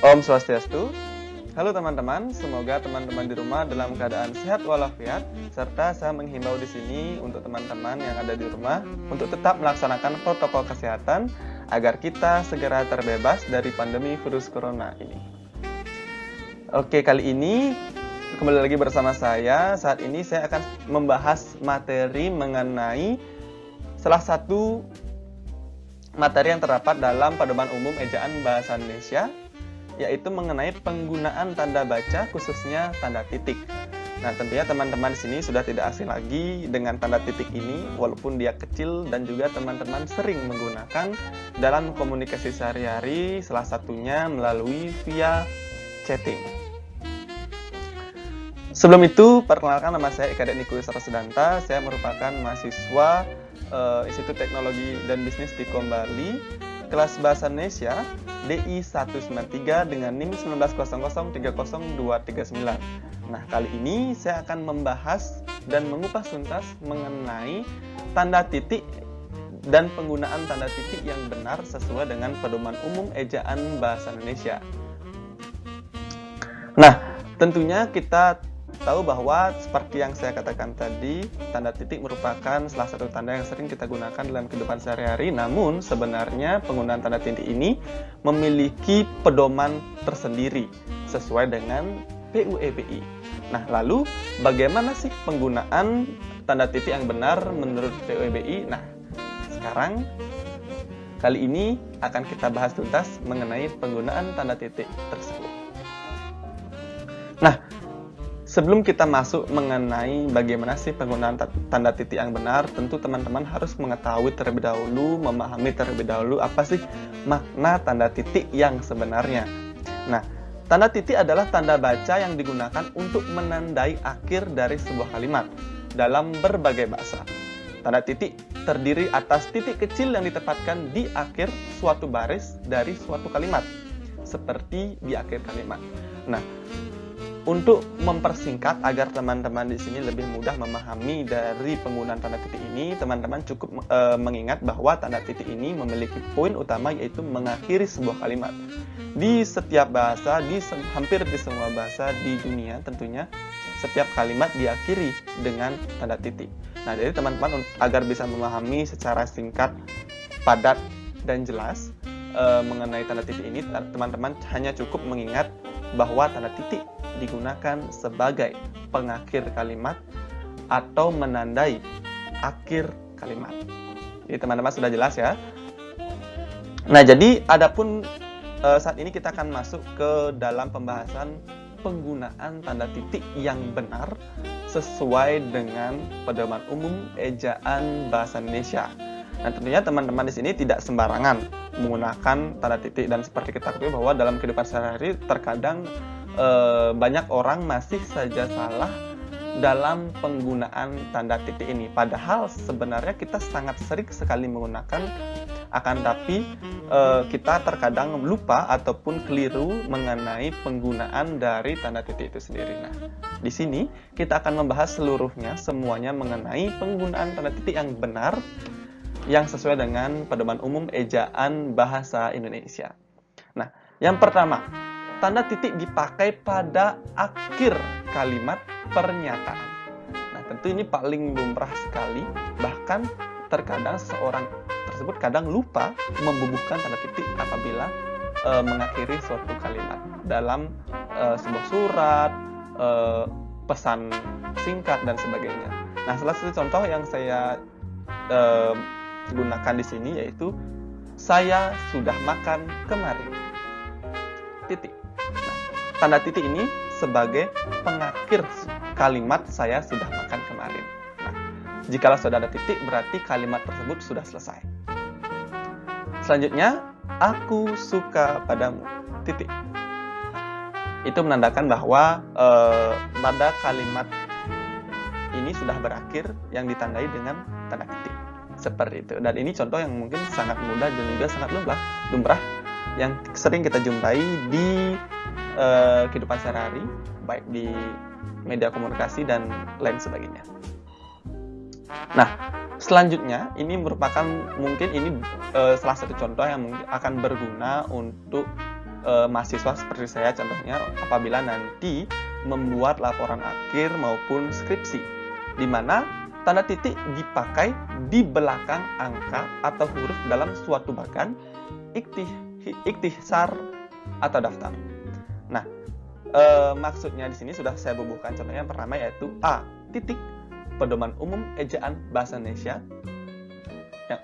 Om Swastiastu. Halo teman-teman, semoga teman-teman di rumah dalam keadaan sehat walafiat, serta saya menghimbau di sini untuk teman-teman yang ada di rumah untuk tetap melaksanakan protokol kesehatan agar kita segera terbebas dari pandemi virus corona ini. Oke, kali ini kembali lagi bersama saya. Saat ini saya akan membahas materi mengenai salah satu materi yang terdapat dalam Pedoman Umum Ejaan Bahasa Indonesia, yaitu mengenai penggunaan tanda baca khususnya tanda titik. Nah, tentunya teman-teman di sini sudah tidak asing lagi dengan tanda titik ini, walaupun dia kecil dan juga teman-teman sering menggunakan dalam komunikasi sehari-hari, salah satunya melalui via chatting. Sebelum itu, perkenalkan, nama saya Eka Nikulus Rasudanta. Saya merupakan mahasiswa Institut Teknologi dan Bisnis di Bali, kelas Bahasa Indonesia DI 193 dengan NIM 1900300239. Nah, kali ini saya akan membahas dan mengupas tuntas mengenai tanda titik dan penggunaan tanda titik yang benar sesuai dengan Pedoman Umum Ejaan Bahasa Indonesia. Nah, tentunya kita tahu bahwa seperti yang saya katakan tadi, tanda titik merupakan salah satu tanda yang sering kita gunakan dalam kehidupan sehari-hari. Namun sebenarnya penggunaan tanda titik ini memiliki pedoman tersendiri sesuai dengan PUEBI. Nah, lalu bagaimana sih penggunaan tanda titik yang benar menurut PUEBI? Nah, sekarang kali ini akan kita bahas tuntas mengenai penggunaan tanda titik tersebut. Nah, sebelum kita masuk mengenai bagaimana sih penggunaan tanda titik yang benar, tentu teman-teman harus mengetahui terlebih dahulu, memahami terlebih dahulu apa sih makna tanda titik yang sebenarnya. Nah, tanda titik adalah tanda baca yang digunakan untuk menandai akhir dari sebuah kalimat dalam berbagai bahasa. Tanda titik terdiri atas titik kecil yang ditempatkan di akhir suatu baris dari suatu kalimat, seperti di akhir kalimat. Nah, untuk mempersingkat agar teman-teman di sini lebih mudah memahami dari penggunaan tanda titik ini, teman-teman cukup mengingat bahwa tanda titik ini memiliki poin utama, yaitu mengakhiri sebuah kalimat. Di setiap bahasa, hampir di semua bahasa di dunia tentunya, setiap kalimat diakhiri dengan tanda titik. Nah, jadi teman-teman agar bisa memahami secara singkat, padat, dan jelas mengenai tanda titik ini, teman-teman hanya cukup mengingat bahwa tanda titik digunakan sebagai pengakhir kalimat atau menandai akhir kalimat. Jadi teman-teman sudah jelas ya. Nah, jadi adapun saat ini kita akan masuk ke dalam pembahasan penggunaan tanda titik yang benar sesuai dengan Pedoman Umum Ejaan Bahasa Indonesia. Nah, tentunya teman-teman di sini tidak sembarangan menggunakan tanda titik, dan seperti kita ketahui bahwa dalam kehidupan sehari-hari terkadang banyak orang masih saja salah dalam penggunaan tanda titik ini. Padahal sebenarnya kita sangat sering sekali menggunakan, akan tapi kita terkadang lupa ataupun keliru mengenai penggunaan dari tanda titik itu sendiri. Nah, di sini kita akan membahas semuanya mengenai penggunaan tanda titik yang benar yang sesuai dengan Pedoman Umum Ejaan Bahasa Indonesia. Nah, yang pertama, tanda titik dipakai pada akhir kalimat pernyataan. Nah, tentu ini paling lumrah sekali, bahkan terkadang seorang tersebut kadang lupa membubuhkan tanda titik apabila mengakhiri suatu kalimat dalam sebuah surat, pesan singkat, dan sebagainya. Nah, salah satu contoh yang saya gunakan di sini yaitu saya sudah makan kemarin. Titik. Nah, tanda titik ini sebagai pengakhir kalimat saya sudah makan kemarin. Nah, jikalau sudah ada titik, berarti kalimat tersebut sudah selesai. Selanjutnya, aku suka padamu. Titik. Itu menandakan bahwa pada kalimat ini sudah berakhir yang ditandai dengan tanda titik. Seperti itu. Dan ini contoh yang mungkin sangat mudah dan juga sangat lumrah yang sering kita jumpai di kehidupan sehari-hari, baik di media komunikasi dan lain sebagainya. Nah, selanjutnya ini merupakan mungkin salah satu contoh yang mungkin akan berguna untuk mahasiswa seperti saya contohnya apabila nanti membuat laporan akhir maupun skripsi, di mana tanda titik dipakai di belakang angka atau huruf dalam suatu bagan, ikhtisar atau daftar. Nah, maksudnya di sini sudah saya bubuhkan. Contohnya yang pertama yaitu A. Titik pedoman umum ejaan bahasa Indonesia yang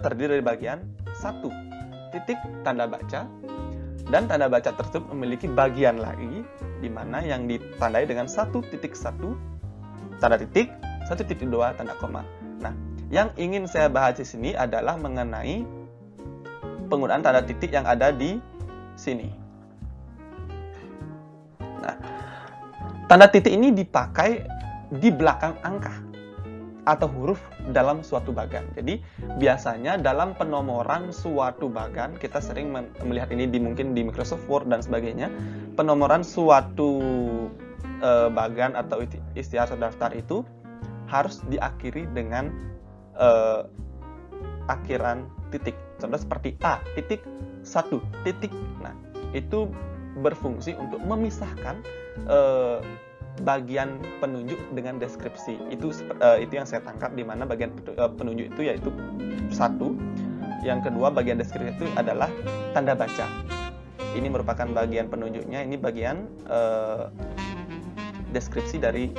terdiri dari bagian 1. Titik tanda baca, dan tanda baca tersebut memiliki bagian lagi di mana yang ditandai dengan 1.1 tanda titik, 1.2 tanda koma. Nah, yang ingin saya bahas di sini adalah mengenai penggunaan tanda titik yang ada di sini. Nah, tanda titik ini dipakai di belakang angka atau huruf dalam suatu bagan. Jadi biasanya dalam penomoran suatu bagan, kita sering melihat ini mungkin di Microsoft Word dan sebagainya, penomoran suatu bagan atau istilah atau daftar itu harus diakhiri dengan akhiran titik. Contoh seperti A, titik, 1, titik. Nah, itu berfungsi untuk memisahkan bagian penunjuk dengan deskripsi. Itu yang saya tangkap, di mana bagian penunjuk itu yaitu 1. Yang kedua, bagian deskripsi itu adalah tanda baca. Ini merupakan bagian penunjuknya, ini bagian deskripsi dari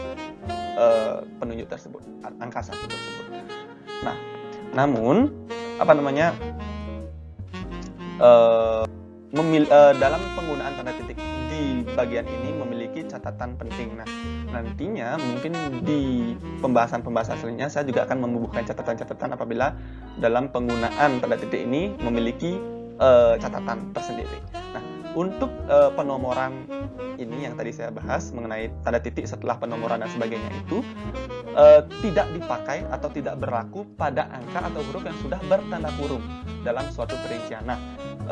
penunjuk tersebut, angka 1 tersebut. Nah, namun dalam penggunaan tanda titik di bagian ini memiliki catatan penting. Nah, nantinya mungkin di pembahasan-pembahasan selanjutnya saya juga akan membubuhkan catatan-catatan apabila dalam penggunaan tanda titik ini memiliki catatan tersendiri. Nah, untuk penomoran ini yang tadi saya bahas mengenai tanda titik setelah penomoran dan sebagainya itu tidak dipakai atau tidak berlaku pada angka atau huruf yang sudah bertanda kurung dalam suatu perincian. Nah,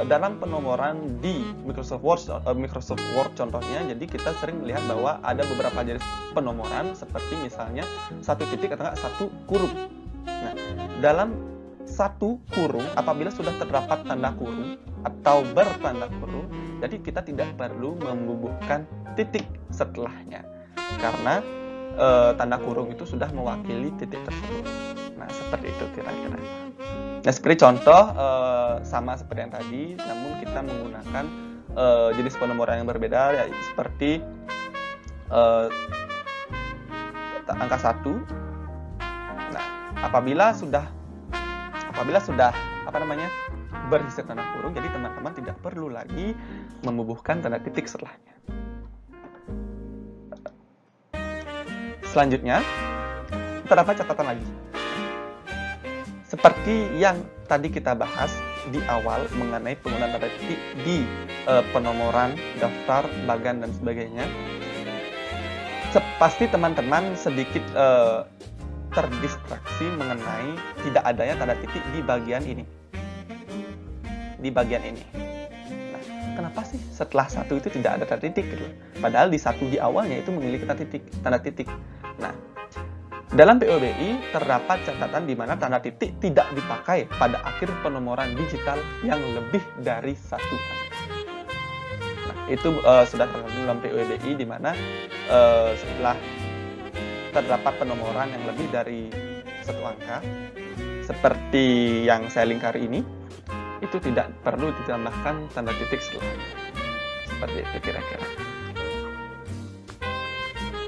dalam penomoran di Microsoft Word contohnya, jadi kita sering melihat bahwa ada beberapa jenis penomoran seperti misalnya 1 titik atau 1 kurung. Nah, dalam 1 kurung apabila sudah terdapat tanda kurung atau bertanda kurung, jadi kita tidak perlu membubuhkan titik setelahnya karena tanda kurung itu sudah mewakili titik tersebut. Nah, seperti itu kira-kira. Nah, seperti contoh sama seperti yang tadi, namun kita menggunakan jenis penomoran yang berbeda, ya, seperti angka 1. Nah, apabila sudah berisi tanda kurung, jadi teman-teman tidak perlu lagi membubuhkan tanda titik setelahnya. Selanjutnya, terdapat catatan lagi. Seperti yang tadi kita bahas di awal mengenai penggunaan tanda titik di penomoran, daftar, bagan, dan sebagainya, pasti teman-teman sedikit terdistraksi mengenai tidak adanya tanda titik di bagian ini. Nah, kenapa sih setelah 1 itu tidak ada tanda titik gitu? Padahal di 1 di awalnya itu memiliki tanda titik. Nah, dalam POBI terdapat catatan di mana tanda titik tidak dipakai pada akhir penomoran digital yang lebih dari 1 angka. Nah, itu sudah tercantum dalam POBI di mana setelah terdapat penomoran yang lebih dari 1 angka seperti yang saya lingkari ini, itu tidak perlu ditambahkan tanda titik setelahnya. Seperti itu kira-kira.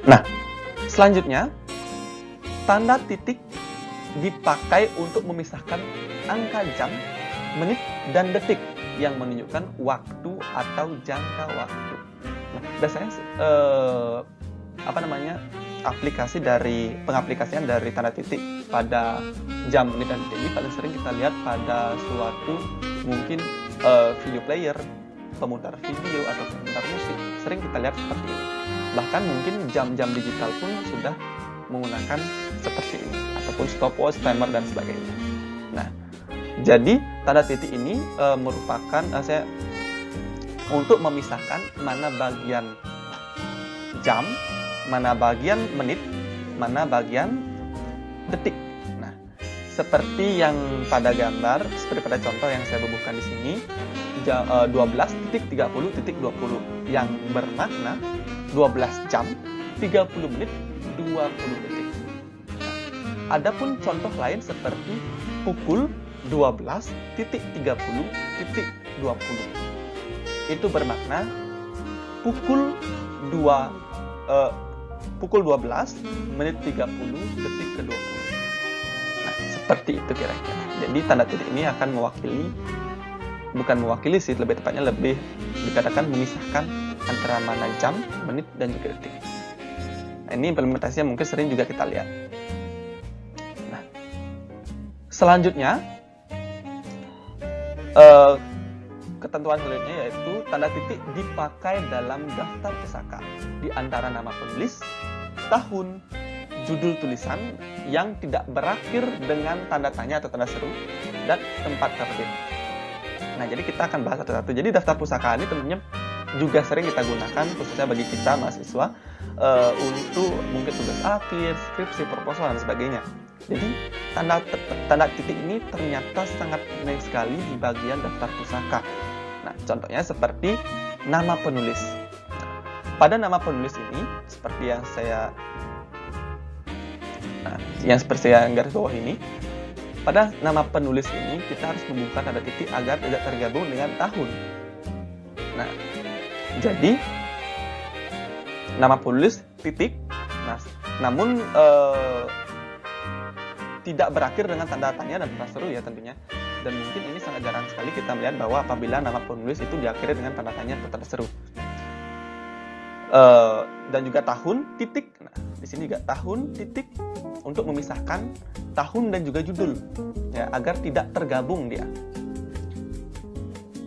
Nah, selanjutnya tanda titik dipakai untuk memisahkan angka jam, menit, dan detik yang menunjukkan waktu atau jangka waktu. Nah, biasanya pengaplikasian dari tanda titik pada jam, menit, dan detik ini paling sering kita lihat pada suatu mungkin video player, pemutar video atau pemutar musik. Sering kita lihat seperti ini. Bahkan mungkin jam-jam digital pun sudah menggunakan seperti ini ataupun stopwatch, timer, dan sebagainya. Nah, jadi tanda titik ini merupakan untuk memisahkan mana bagian jam, mana bagian menit, mana bagian detik. Nah, seperti yang pada gambar, seperti pada contoh yang saya bubuhkan di sini, 12.30.20 yang bermakna 12 jam 30 menit 20 detik. Adapun contoh lain seperti pukul 12.30.20 itu bermakna pukul 12 menit 30 detik ke 20. Nah, seperti itu kira-kira. Jadi tanda titik ini akan bukan mewakili sih, lebih tepatnya lebih dikatakan memisahkan antara mana jam, menit, dan juga detik. Nah, ini implementasinya mungkin sering juga kita lihat. Nah, selanjutnya ketentuan selanjutnya yaitu tanda titik dipakai dalam daftar pusaka di antara nama penulis, tahun, judul tulisan yang tidak berakhir dengan tanda tanya atau tanda seru, dan tempat terbit. Nah, jadi kita akan bahas satu-satu. Jadi daftar pusaka ini tentunya juga sering kita gunakan khususnya bagi kita mahasiswa untuk mungkin tugas akhir, skripsi, proposal, dan sebagainya. Jadi tanda titik ini ternyata sangat penting sekali di bagian daftar pusaka. Nah, contohnya seperti nama penulis. Pada nama penulis ini, seperti yang saya garis bawah ini, pada nama penulis ini kita harus membuka tanda titik agar tidak tergabung dengan tahun. Nah, jadi nama penulis titik, nah, namun tidak berakhir dengan tanda tanya dan tanda seru ya tentunya. Dan mungkin ini sangat jarang sekali kita melihat bahwa apabila nama penulis itu diakhiri dengan tanda tanya atau tanda seru. Dan juga tahun titik. Nah, di sini juga tahun titik untuk memisahkan tahun dan juga judul ya, agar tidak tergabung dia.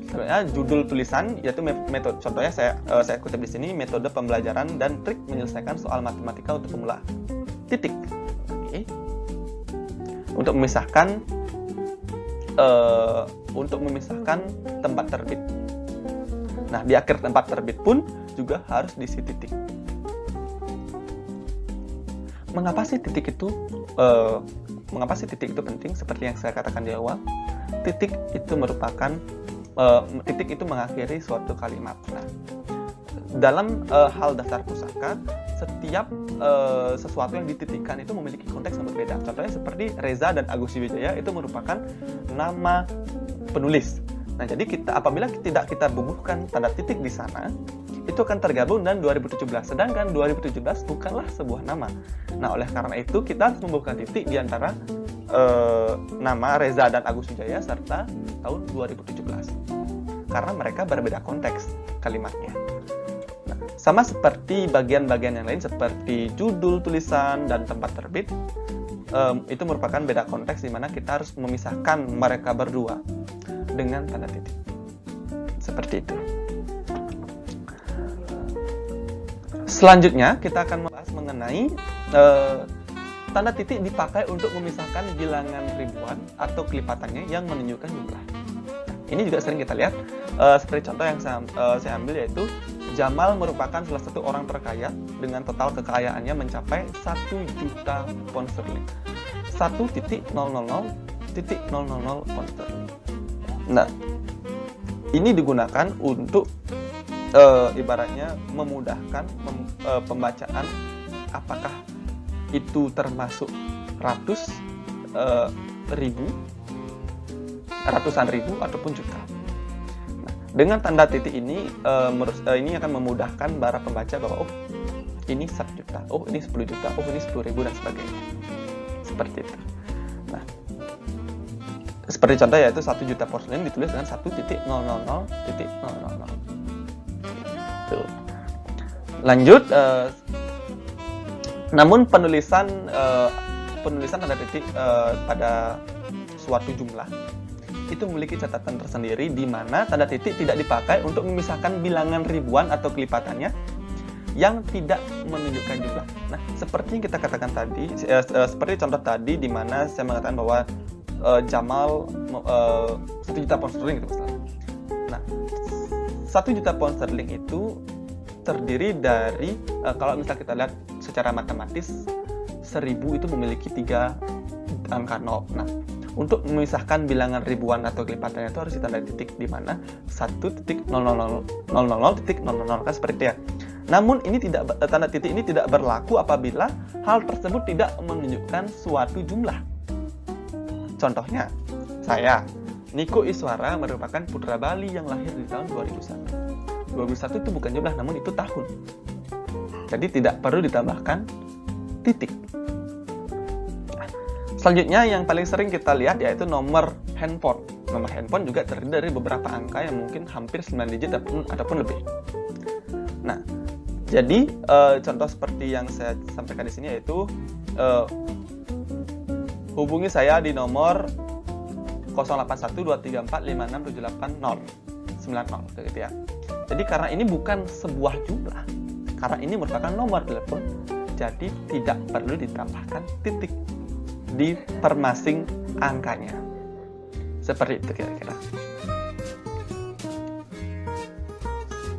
Sebenarnya judul tulisan yaitu metode, contohnya saya kutip di sini, metode pembelajaran dan trik menyelesaikan soal matematika untuk pemula. Titik. Oke. Untuk memisahkan tempat terbit. Nah, di akhir tempat terbit pun juga harus diisi titik. Mengapa sih titik itu penting? Seperti yang saya katakan di awal, titik itu mengakhiri suatu kalimat. Nah, dalam hal daftar pusaka, setiap sesuatu yang dititikkan itu memiliki konteks yang berbeda. Contohnya seperti Reza dan Agus Wijaya itu merupakan nama penulis. Nah, jadi apabila tidak kita bubuhkan tanda titik di sana, itu akan tergabung dengan 2017. Sedangkan 2017 bukanlah sebuah nama. Nah, oleh karena itu kita harus membubuhkan titik di antara nama Reza dan Agus Wijaya serta tahun 2017. Karena mereka berbeda konteks kalimatnya. Nah, sama seperti bagian-bagian yang lain seperti judul tulisan dan tempat terbit, itu merupakan beda konteks di mana kita harus memisahkan mereka berdua dengan tanda titik. Seperti itu. Selanjutnya kita akan membahas mengenai tanda titik dipakai untuk memisahkan bilangan ribuan atau kelipatannya yang menunjukkan jumlah. Ini juga sering kita lihat, seperti contoh yang saya ambil yaitu Jamal merupakan salah satu orang terkaya dengan total kekayaannya mencapai 1 juta pound sterling. 1.000.000 pound sterling. Nah, ini digunakan untuk ibaratnya memudahkan pembacaan apakah itu termasuk ratusan ribu ataupun juta. Nah, dengan tanda titik ini ini akan memudahkan para pembaca bahwa ini 1 juta, ini 10 juta, ini 10.000 dan sebagainya. Seperti itu. Nah, seperti contoh yaitu 1 juta pound sterling ditulis dengan 1.000.000. Lanjut, namun penulisan tanda titik pada suatu jumlah itu memiliki catatan tersendiri di mana tanda titik tidak dipakai untuk memisahkan bilangan ribuan atau kelipatannya yang tidak menunjukkan jumlah. Nah, seperti yang kita katakan tadi, seperti contoh tadi di mana saya mengatakan bahwa Jamal 1 juta pound sterling gitu misalnya. Nah, 1 juta pound sterling itu terdiri dari kalau misalnya kita lihat secara matematis 1000 itu memiliki 3 angka 0. Nah, Untuk memisahkan bilangan ribuan atau kelipatannya itu harus ditandai titik di mana 1.000.000.000 kan seperti itu ya. Namun tanda titik ini tidak berlaku apabila hal tersebut tidak menunjukkan suatu jumlah. Contohnya, saya, Niko Iswara, merupakan putra Bali yang lahir di tahun 2001. 2001 itu bukan jumlah, namun itu tahun. Jadi tidak perlu ditambahkan titik. Selanjutnya yang paling sering kita lihat yaitu nomor handphone. Nomor handphone juga terdiri dari beberapa angka yang mungkin hampir 9 digit ataupun lebih. Nah, jadi contoh seperti yang saya sampaikan di sini yaitu hubungi saya di nomor 081234567890 gitu ya. Jadi karena ini bukan sebuah jumlah, karena ini merupakan nomor telepon, jadi tidak perlu ditambahkan titik di permasing angkanya. Seperti itu kira-kira.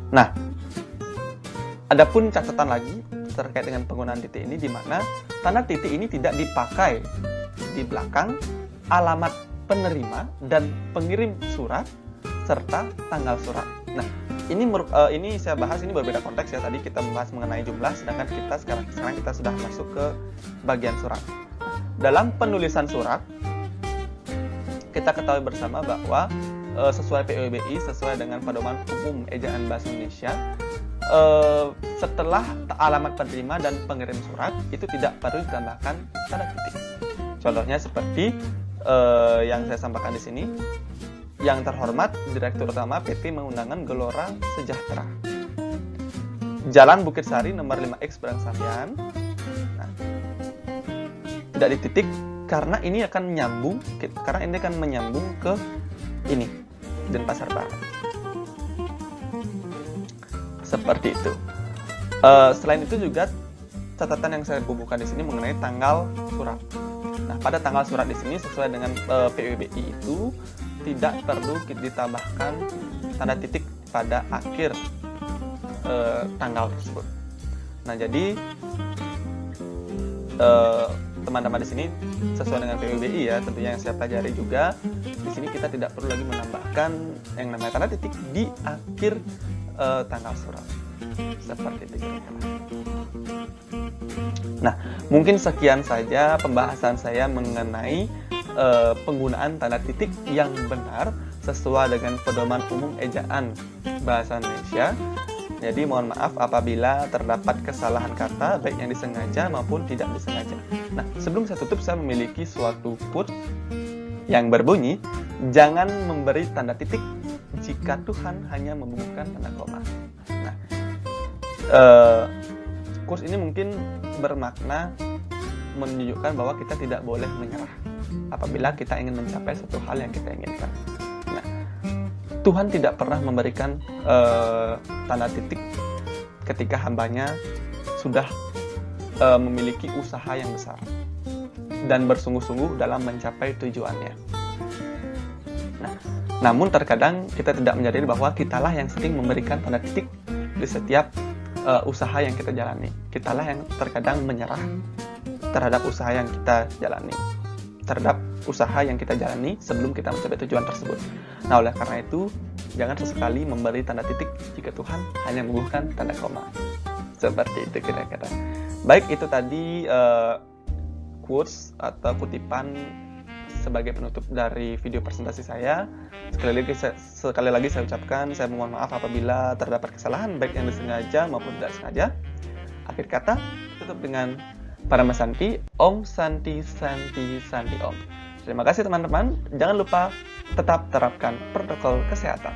Nah, adapun catatan lagi terkait dengan penggunaan titik ini, di mana tanda titik ini tidak dipakai di belakang alamat penerima dan pengirim surat serta tanggal surat. Nah, ini saya bahas ini berbeda konteks ya. Tadi kita membahas mengenai jumlah, sedangkan sekarang kita sudah masuk ke bagian surat. Dalam penulisan surat, kita ketahui bersama bahwa sesuai PUBI, sesuai dengan Pedoman Umum Ejaan Bahasa Indonesia, setelah alamat penerima dan pengirim surat itu tidak perlu ditambahkan tanda titik. Contohnya seperti yang saya sampaikan di sini. Yang terhormat Direktur Utama PT Mengundangan Gelora Sejahtera, Jalan Bukit Sari nomor 5X Brangsambian. Nah, tidak dititik karena ini akan menyambung ke ini Denpasar Barat. Seperti itu. Selain itu juga catatan yang saya bubuhkan di sini mengenai tanggal surat. Nah, pada tanggal surat di sini sesuai dengan PUBI itu tidak perlu ditambahkan tanda titik pada akhir tanggal tersebut. Nah, jadi teman-teman di sini sesuai dengan PUBI ya, tentunya yang saya pelajari juga di sini kita tidak perlu lagi menambahkan yang namanya tanda titik di akhir tanggal surat. Seperti itu kira-kira. Nah, mungkin sekian saja pembahasan saya mengenai penggunaan tanda titik yang benar sesuai dengan Pedoman Umum Ejaan Bahasa Indonesia. Jadi mohon maaf apabila terdapat kesalahan kata baik yang disengaja maupun tidak disengaja. Nah, sebelum saya tutup, saya memiliki suatu quote yang berbunyi, jangan memberi tanda titik jika Tuhan hanya membubuhkan tanda koma. Nah, quote ini mungkin bermakna menunjukkan bahwa kita tidak boleh menyerah apabila kita ingin mencapai suatu hal yang kita inginkan. Nah, Tuhan tidak pernah memberikan tanda titik ketika hambanya sudah memiliki usaha yang besar dan bersungguh-sungguh dalam mencapai tujuannya. Nah, namun terkadang kita tidak menyadari bahwa kitalah yang sering memberikan tanda titik di setiap usaha yang kita jalani. Kitalah yang terkadang menyerah terhadap usaha yang kita jalani, sebelum kita mencapai tujuan tersebut. Nah, oleh karena itu, jangan sesekali memberi tanda titik jika Tuhan hanya membubuhkan tanda koma. Seperti itu kira-kira. Baik, itu tadi quotes atau kutipan sebagai penutup dari video presentasi saya. Sekali lagi saya ucapkan, saya mohon maaf apabila terdapat kesalahan baik yang disengaja maupun tidak sengaja. Akhir kata, tutup dengan Parama Santi, Om Santi Santi Santi Om. Terima kasih teman-teman. Jangan lupa tetap terapkan protokol kesehatan.